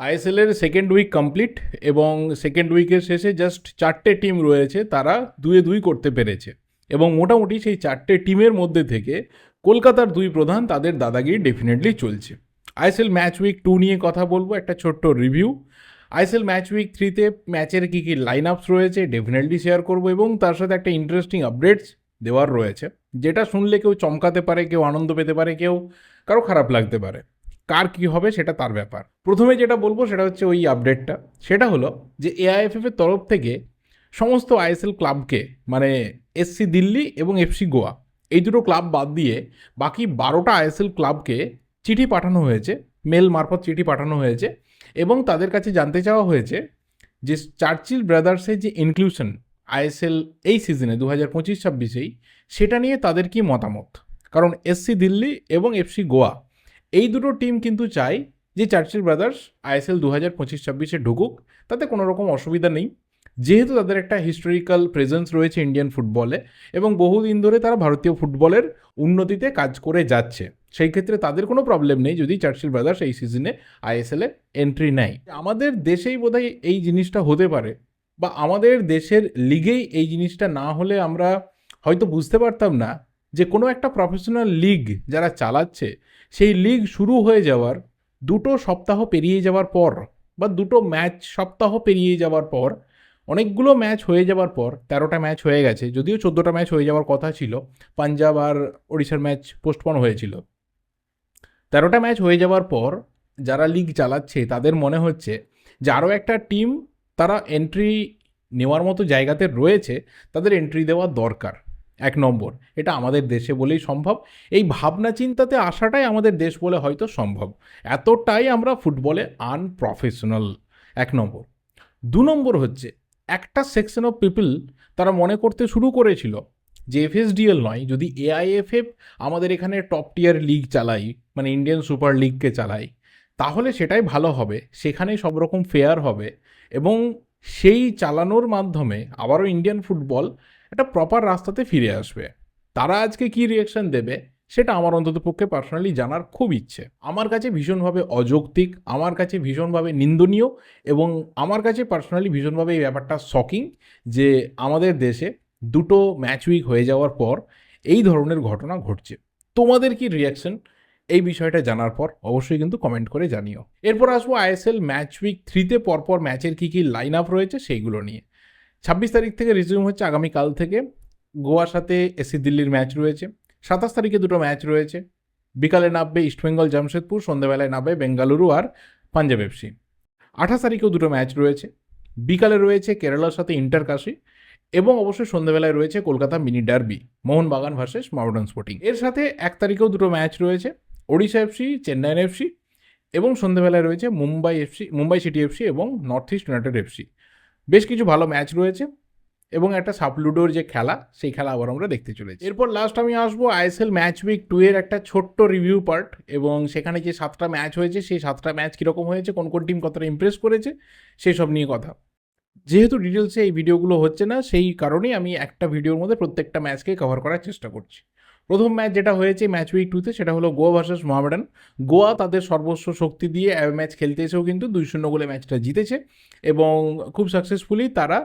ISL এর second week complete এবং second উইকের শেষে জাস্ট 4টে টিম রয়েছে, তারা 2-2 করতে পেরেছে এবং মোটামুটি সেই 4টে টিমের মধ্যে থেকে কলকাতার দুই প্রধান তাদের দাদাগিরি ডেফিনেটলি চলছে। আইএসএল ম্যাচ উইক 2 নিয়ে কথা বলবো, একটা ছোট্ট রিভিউ। আইএসএল ম্যাচ উইক 3তে ম্যাচের কী কী লাইন আপস রয়েছে ডেফিনেটলি শেয়ার করবো এবং তার সাথে একটা ইন্টারেস্টিং আপডেটস দেওয়ার রয়েছে, যেটা শুনলে কেউ চমকাতে পারে, কেউ আনন্দ পেতে পারে, কেউ কারো খারাপ লাগতে পারে। কার কী হবে সেটা তার ব্যাপার। প্রথমে যেটা বলবো সেটা হচ্ছে ওই আপডেটটা, সেটা হলো যে এআইএফএফ এর তরফ থেকে সমস্ত আইএসএল ক্লাবকে, মানে এসসি দিল্লি এবং এফসি গোয়া, এই দুটো ক্লাব বাদ দিয়ে বাকি 12টা আইএসএল ক্লাবকে চিঠি পাঠানো হয়েছে, মেল মারফত চিঠি পাঠানো হয়েছে এবং তাদের কাছে জানতে চাওয়া হয়েছে যে চার্চিল ব্রাদার্সের যে ইনক্লুশন আইএসএল এই সিজনে 2025-26 সেটা নিয়ে তাদের কি মতামত। কারণ এসসি দিল্লি এবং এফসি গোয়া এই দুটো টিম কিন্তু চায় যে চার্চিল ব্রাদার্স আইএসএল 2025-26 ঢুকুক, তাতে কোনো রকম অসুবিধা নেই, যেহেতু তাদের একটা হিস্টোরিক্যাল প্রেজেন্স রয়েছে ইন্ডিয়ান ফুটবলে এবং বহুদিন ধরে তারা ভারতীয় ফুটবলের উন্নতিতে কাজ করে যাচ্ছে। সেই ক্ষেত্রে তাদের কোনো প্রবলেম নেই যদি চার্চিল ব্রাদার্স এই সিজনে আইএসএলে এন্ট্রি নেয়। আমাদের দেশেই বোধহয় এই জিনিসটা হতে পারে, বা আমাদের দেশের লিগেই এই জিনিসটা না হলে আমরা হয়তো বুঝতে পারতাম না যে কোনো একটা প্রফেশনাল লিগ যারা চালাচ্ছে সেই লিগ শুরু হয়ে যাওয়ার 2 সপ্তাহ পেরিয়ে যাওয়ার পর, বা 2 ম্যাচ সপ্তাহ পেরিয়ে যাওয়ার পর, অনেকগুলো ম্যাচ হয়ে যাওয়ার পর, 13টা ম্যাচ হয়ে গেছে, যদিও 14টা ম্যাচ হয়ে যাওয়ার কথা ছিল, পাঞ্জাব আর ওড়িশার ম্যাচ পোস্টপন হয়েছিল। 13টা ম্যাচ হয়ে যাওয়ার পর যারা লিগ চালাচ্ছে তাদের মনে হচ্ছে যে আরও একটা টিম তারা এন্ট্রি নেওয়ার মতো জায়গাতে রয়েছে, তাদের এন্ট্রি দেওয়া দরকার। 1 নম্বর, এটা আমাদের দেশে বলেই সম্ভব, এই ভাবনা চিন্তাতে আসাটাই আমাদের দেশ বলে হয়তো সম্ভব, এতটাই আমরা ফুটবলে আনপ্রফেশনাল। 1 নম্বর। 2 নম্বর হচ্ছে একটা সেকশন অফ পিপল তারা মনে করতে শুরু করেছিল যে এফএসডিএল নয়, যদি এআইএফএফ আমাদের এখানে টপ টিয়ার লিগ চালাই, মানে ইন্ডিয়ান সুপার লিগকে চালাই, তাহলে সেটাই ভালো হবে, সেখানে সব রকম ফেয়ার হবে এবং সেই চালানোর মাধ্যমে আবারও ইন্ডিয়ান ফুটবল একটা প্রপার রাস্তাতে ফিরে আসবে। তারা আজকে কী রিয়াকশন দেবে সেটা আমার অন্তত পক্ষে পার্সোনালি জানার খুব ইচ্ছে। আমার কাছে ভীষণভাবে অযৌক্তিক, আমার কাছে ভীষণভাবে নিন্দনীয় এবং আমার কাছে পার্সোনালি ভীষণভাবে এই ব্যাপারটা শকিং যে আমাদের দেশে 2 ম্যাচ উইক হয়ে যাওয়ার পর এই ধরনের ঘটনা ঘটছে। তোমাদের কি রিয়াকশন এই বিষয়টা জানার পর অবশ্যই কিন্তু কমেন্ট করে জানিও। এরপর আসবো আইএসএল ম্যাচ উইক 3তে পরপর ম্যাচের কী কী লাইন আপ রয়েছে সেইগুলো নিয়ে। 26 তারিখ থেকে রিজিউম হচ্ছে, আগামীকাল থেকে গোয়ার সাথে এসসি দিল্লির ম্যাচ রয়েছে। 27 তারিখে 2 ম্যাচ রয়েছে, বিকালে নামবে ইস্টবেঙ্গল জামশেদপুর, সন্ধ্যাবেলায় নামবে বেঙ্গালুরু আর পাঞ্জাব এফসি। 28 তারিখেও 2 ম্যাচ রয়েছে, বিকালে রয়েছে কেরালার সাথে ইন্টারকাশি এবং অবশ্যই সন্ধ্যাবেলায় রয়েছে Kolkata mini derby, Mohun Bagan versus Mohammedan Sporting. এর সাথে 1 তারিখেও 2 ম্যাচ রয়েছে, ওড়িশা এফসি চেন্নাইন এফসি, এবং সন্ধ্যাবেলায় রয়েছে মুম্বাই সিটি এফসি এবং নর্থ ইস্ট ইউনাইটেড এফসি। বেশ কিছু ভালো ম্যাচ রয়েছে এবং একটা সাপলুডোর যে খেলা, সেই খেলা আবার আমরা দেখতে চলেছি। এরপর লাস্ট আমি আসবো আইএসএল ম্যাচ উইক 2 এর একটা ছোট্ট রিভিউ পার্ট, এবং সেখানে যে 7টা ম্যাচ হয়েছে সেই 7টা ম্যাচ কীরকম হয়েছে, কোন কোন টিম কতটা ইমপ্রেস করেছে সেই সব নিয়ে কথা। যেহেতু ডিটেলসে এই ভিডিওগুলো হচ্ছে না, সেই কারণেই আমি একটা ভিডিওর মধ্যে প্রত্যেকটা ম্যাচকে কভার করার চেষ্টা করছি। প্রথম ম্যাচ যেটা হয়েছে ম্যাচ উইক 2তে, সেটা হলো গোয়া ভার্সেস মোহামেডান। গোয়া তাদের সর্বস্ব শক্তি দিয়ে ম্যাচ খেলতে এসেও কিন্তু 2-0 গোলে ম্যাচটা জিতেছে এবং খুব সাকসেসফুলি তারা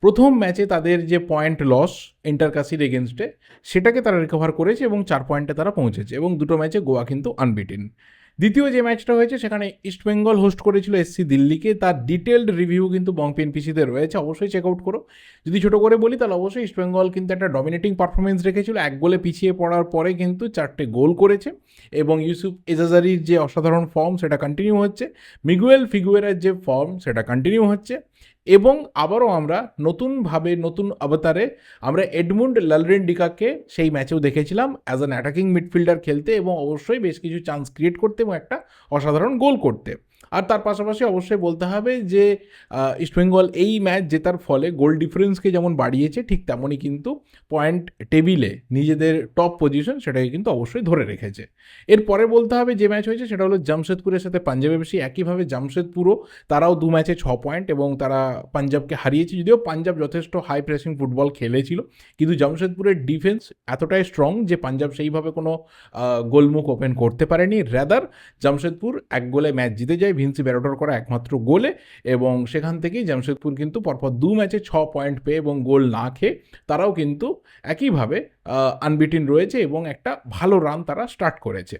প্রথম ম্যাচে তাদের যে পয়েন্ট লস ইন্টারকাশির এগেনস্টে, সেটাকে তারা রিকভার করেছে এবং 4 পয়েন্টে তারা পৌঁছেছে এবং 2 ম্যাচে গোয়া কিন্তু আনবিটেন। দ্বিতীয় যে ম্যাচটা হয়েছে সেখানে ইস্টবেঙ্গল হোস্ট করেছিল এসসি দিল্লিকে, তার ডিটেলড রিভিউ কিন্তু বং পিএনপিসিতে রয়েছে, অবশ্যই চেক আউট করো। যদি ছোটো করে বলি তাহলে অবশ্যই ইস্টবেঙ্গল কিন্তু একটা ডমিনেটিং পারফরমেন্স রেখেছিল, 1 গোলে পিছিয়ে পড়ার পরে কিন্তু 4টে গোল করেছে এবং ইউসুফ এজাজারির যে অসাধারণ ফর্ম সেটা কন্টিনিউ হচ্ছে, মিগুয়েল ফিগুয়েরার যে ফর্ম সেটা কন্টিনিউ হচ্ছে, এবং আবারও আমরা নতুনভাবে নতুন অবতারে আমরা এডমুন্ড লালরেন্ডিকাকে সেই ম্যাচেও দেখেছিলাম অ্যাজ অ্যান অ্যাটাকিং মিডফিল্ডার খেলতে এবং অবশ্যই বেশ কিছু চান্স ক্রিয়েট করতে এবং একটা অসাধারণ গোল করতে। আর তার পাশাপাশি অবশ্যই বলতে হবে যে ইস্টবেঙ্গল এই ম্যাচ জেতার ফলে গোল ডিফারেন্সকে যেমন বাড়িয়েছে, ঠিক তেমনই কিন্তু পয়েন্ট টেবিলে নিজেদের টপ পজিশন সেটাকে কিন্তু অবশ্যই ধরে রেখেছে। এরপরে বলতে হবে যে ম্যাচ হয়েছে সেটা হলো জামশেদপুরের সাথে পাঞ্জাব এফসি। একইভাবে জামশেদপুরও তারাও 2 ম্যাচে 6 পয়েন্ট এবং তারা পাঞ্জাবকে হারিয়েছে, যদিও পাঞ্জাব যথেষ্ট হাই প্রেসিং ফুটবল খেলেছিল, কিন্তু জামশেদপুরের ডিফেন্স এতটাই স্ট্রং যে পাঞ্জাব সেইভাবে কোনো গোলমুখ ওপেন করতে পারেনি। র্যাদার জামশেদপুর 1 গোলে ম্যাচ জিতে যায় যায় ভিনসি ব্যারোটার করা একমাত্র গোলে, এবং সেখান থেকেই জামশেদপুর কিন্তু পরপর 2 ম্যাচে 6 পয়েন্ট পেয়ে এবং গোল না খেয়ে তারাও কিন্তু একইভাবে আনবিটিন রয়েছে এবং একটা ভালো রান তারা স্টার্ট করেছে।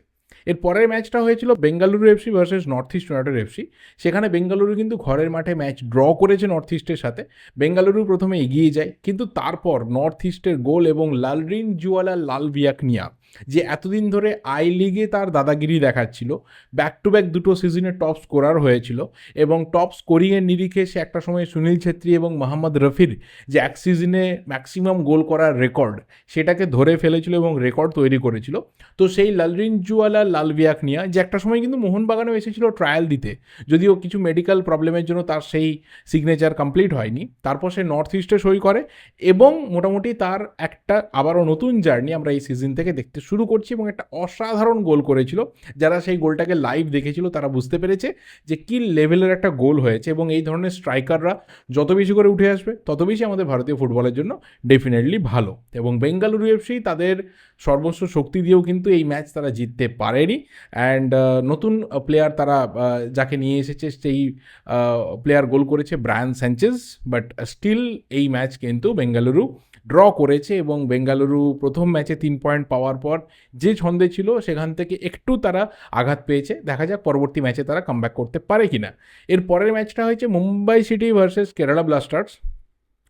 এর পরের ম্যাচটা হয়েছিল Bengaluru FC versus north east United FC. সেখানে বেঙ্গালুরু কিন্তু ঘরের মাঠে ম্যাচ ড্র করেছে নর্থ ইস্টের সাথে। বেঙ্গালুরু প্রথমে এগিয়ে যায়, কিন্তু তারপর নর্থ ইস্টের গোল এবং লালরিনজুয়ালা লালভিয়াকনিয়া, যে এতদিন ধরে আই লিগে তার দাদাগিরি দেখাচ্ছিল, ব্যাক টু ব্যাক দুটো সিজনে টপ স্কোরার হয়েছিল এবং টপ স্কোরিংয়ের নিরিখে সে একটা সময় সুনীল ছেত্রী এবং মোহাম্মদ রফির যে এক সিজনে ম্যাক্সিমাম গোল করার রেকর্ড, সেটাকে ধরে ফেলেছিল এবং রেকর্ড তৈরি করেছিল। তো সেই লালরিনজুয়ালা লালভিয়াকনিয়া, যে একটা সময় কিন্তু মোহনবাগানেও এসেছিল ট্রায়াল দিতে, যদিও কিছু মেডিকেল প্রবলেমের জন্য তার সেই সিগনেচার কমপ্লিট হয়নি, তারপর সে নর্থ ইস্টে সই করে এবং মোটামুটি তার একটা আবারও নতুন জার্নি আমরা এই সিজন থেকে দেখতে শুরু করছি এবং একটা অসাধারণ গোল করেছিল। যারা সেই গোলটাকে লাইভ দেখেছিল তারা বুঝতে পেরেছে যে কী লেভেলের একটা গোল হয়েছে, এবং এই ধরনের স্ট্রাইকাররা যত বেশি করে উঠে আসবে তত বেশি আমাদের ভারতীয় ফুটবলের জন্য ডেফিনেটলি ভালো। এবং বেঙ্গালুরু এফসি তাদের সর্বস্ব শক্তি দিয়েও কিন্তু এই ম্যাচ তারা জিততে পারেনি। অ্যান্ড নতুন প্লেয়ার তারা যাকে নিয়ে এসেছে সেই প্লেয়ার গোল করেছে ব্রায়ান স্যাঞ্চেজ, বাট স্টিল এই ম্যাচ কিন্তু বেঙ্গালুরু ড্র করেছে এবং বেঙ্গালুরু প্রথম ম্যাচে 3 পয়েন্ট পাওয়ার পর যে ছন্দে ছিল সেখান থেকে একটু তারা আঘাত পেয়েছে। দেখা যাক পরবর্তী ম্যাচে তারা কামব্যাক করতে পারে কিনা। এর পরের ম্যাচটা হয়েছে Mumbai city versus Kerala Blasters.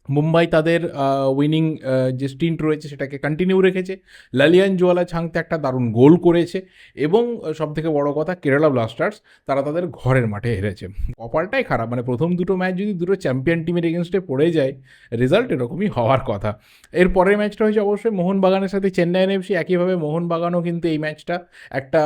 Mumbai তাদের উইনিং যে স্টিন্ট রয়েছে সেটাকে কন্টিনিউ রেখেছে, লালিয়ানজুয়ালা ছাংতে একটা দারুণ গোল করেছে এবং সবথেকে বড় কথা কেরালা ব্লাস্টার্স তারা তাদের ঘরের মাঠে হেরেছে। কপালটাই খারাপ, মানে প্রথম দুটো ম্যাচ যদি দুটো চ্যাম্পিয়ন টিমের এগেনস্টে পড়ে যায়, রেজাল্ট এরকমই হওয়ার কথা। এর পরের ম্যাচটা হয়েছে অবশ্যই মোহনবাগানের সাথে চেন্নাইন এফসি। একইভাবে মোহনবাগানও কিন্তু এই ম্যাচটা একটা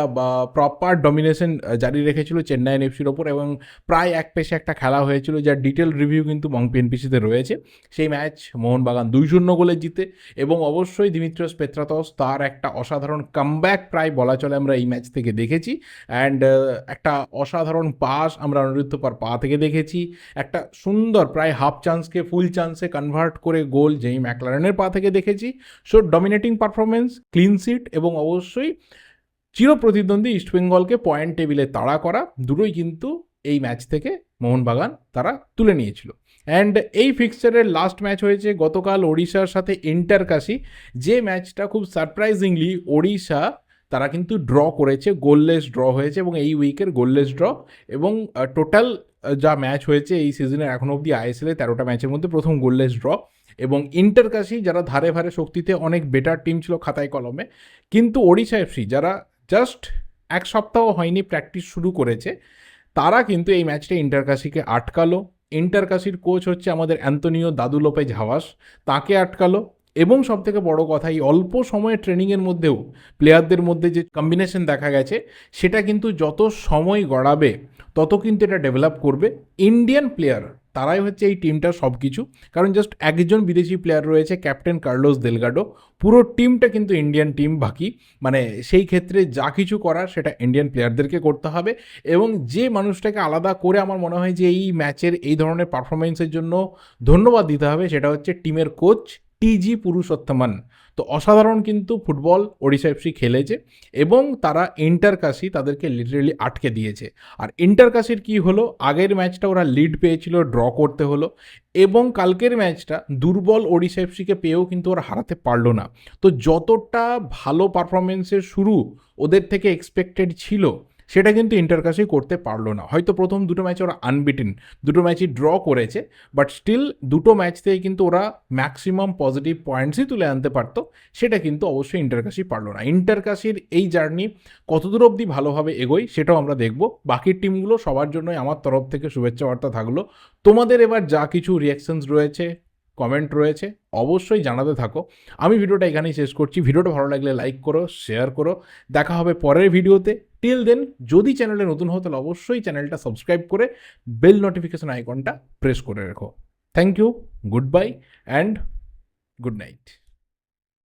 প্রপার ডমিনেশন জারি রেখেছিল চেন্নাইন এফসির ওপর এবং প্রায় এক পেশে একটা খেলা হয়েছিল, যার ডিটেল রিভিউ কিন্তু মং পিএনপিসিতে রয়েছে। সেই ম্যাচ মোহনবাগান 2-0 গোলে জিতে এবং অবশ্যই দিমিত্রিয়স পেত্রাতস তার একটা অসাধারণ কামব্যাক প্রায় বলা চলে আমরা এই ম্যাচ থেকে দেখেছি। অ্যান্ড একটা অসাধারণ পাস আমরা অনিরুদ্ধ পার পা থেকে দেখেছি, একটা সুন্দর প্রায় হাফ চান্সকে ফুল চান্সে কনভার্ট করে গোল যেই ম্যাকলারেনের পা থেকে দেখেছি। So dominating performance, clean sheet এবং অবশ্যই চিরপ্রতিদ্বন্দ্বী ইস্টবেঙ্গলকে পয়েন্ট টেবিলে তাড়া করা, দুটোই কিন্তু এই ম্যাচ থেকে মোহনবাগান তারা তুলে নিয়েছিল। অ্যান্ড এই ফিক্সচারের লাস্ট ম্যাচ হয়েছে গতকাল ওড়িশার সাথে ইন্টারকাশি, যে ম্যাচটা খুব সারপ্রাইজিংলি ওড়িশা তারা কিন্তু ড্র করেছে, গোললেস ড্র হয়েছে এবং এই উইকের গোললেস ড্র এবং টোটাল যা ম্যাচ হয়েছে এই সিজনের এখনও অবধি আইএসএলে 13টা ম্যাচের মধ্যে প্রথম গোললেস ড্র। এবং ইন্টারকাশি যারা ধারে ভারে শক্তিতে অনেক বেটার টিম ছিল খাতায় কলমে, কিন্তু ওড়িশা এফসি যারা জাস্ট এক সপ্তাহ হয়নি প্র্যাকটিস শুরু করেছে, তারা কিন্তু এই ম্যাচটা ইন্টারকাশিকে আটকালো। ইন্টারকাশির কোচ হচ্ছে আমাদের অ্যান্তোনিও দাদু লোপেজ হাওয়াস, তাকে আটকালো এবং সবথেকে বড় কথা এই অল্প সময়ে ট্রেনিংয়ের মধ্যেও প্লেয়ারদের মধ্যে যে কম্বিনেশন দেখা গেছে সেটা কিন্তু যত সময় গড়াবে তত কিন্তু এটা ডেভেলপ করবে। ইন্ডিয়ান প্লেয়ার তারাই হচ্ছে এই টিমটার সব কিছু, কারণ জাস্ট একজন বিদেশি প্লেয়ার রয়েছে ক্যাপ্টেন কার্লোস দেলগাডো, পুরো টিমটা কিন্তু ইন্ডিয়ান টিম বাকি, মানে সেই ক্ষেত্রে যা কিছু করার সেটা ইন্ডিয়ান প্লেয়ারদেরকে করতে হবে। এবং যে মানুষটাকে আলাদা করে আমার মনে হয় যে এই ম্যাচের এই ধরনের পারফরমেন্সের জন্য ধন্যবাদ দিতে হবে সেটা হচ্ছে টিমের কোচ টিজি পুরুষোত্তমন। তো অসাধারণ কিন্তু ফুটবল ওড়িশা এফসি খেলেছে এবং তারা ইন্টারকাশি তাদেরকে লিটারেলি আটকে দিয়েছে। আর ইন্টারকাশির কি হলো, আগের ম্যাচটা ওরা লিড পেয়েছিল, ড্র করতে হলো এবং কালকের ম্যাচটা দুর্বল ওড়িশা এফসিকে পেয়েও কিন্তু ওরা হারাতে পারলো না। তো যতটা ভালো পারফরমেন্সের শুরু ওদের থেকে এক্সপেক্টেড ছিল সেটা কিন্তু ইন্টারকাশি করতে পারলো না। হয়তো প্রথম দুটো ম্যাচে ওরা আনবিটেন, দুটো ম্যাচই ড্র করেছে, বাট স্টিল দুটো ম্যাচ থেকে কিন্তু ওরা ম্যাক্সিমাম পজিটিভ পয়েন্টসই তুলে আনতে পারতো, সেটা কিন্তু অবশ্যই ইন্টারকাশি পারলো না। ইন্টারকাশির এই জার্নি কতদূর অবধি ভালোভাবে এগোয় সেটাও আমরা দেখব। বাকি টিমগুলো সবার জন্যই আমার তরফ থেকে শুভেচ্ছা বার্তা থাকলো। তোমাদের এবার যা কিছু রিয়াকশনস রয়েছে, কমেন্ট রয়েছে, অবশ্যই জানাতে থাকো। আমি ভিডিওটা এখানেই শেষ করছি। ভিডিওটা ভালো লাগলে লাইক করো, শেয়ার করো। দেখা হবে পরের ভিডিওতে। টিল দেন, যদি চ্যানেলে নতুন হও তাহলে অবশ্যই চ্যানেলটা সাবস্ক্রাইব করে বেল নোটিফিকেশন আইকনটা প্রেস করে রেখো। Thank you, good bye and good night.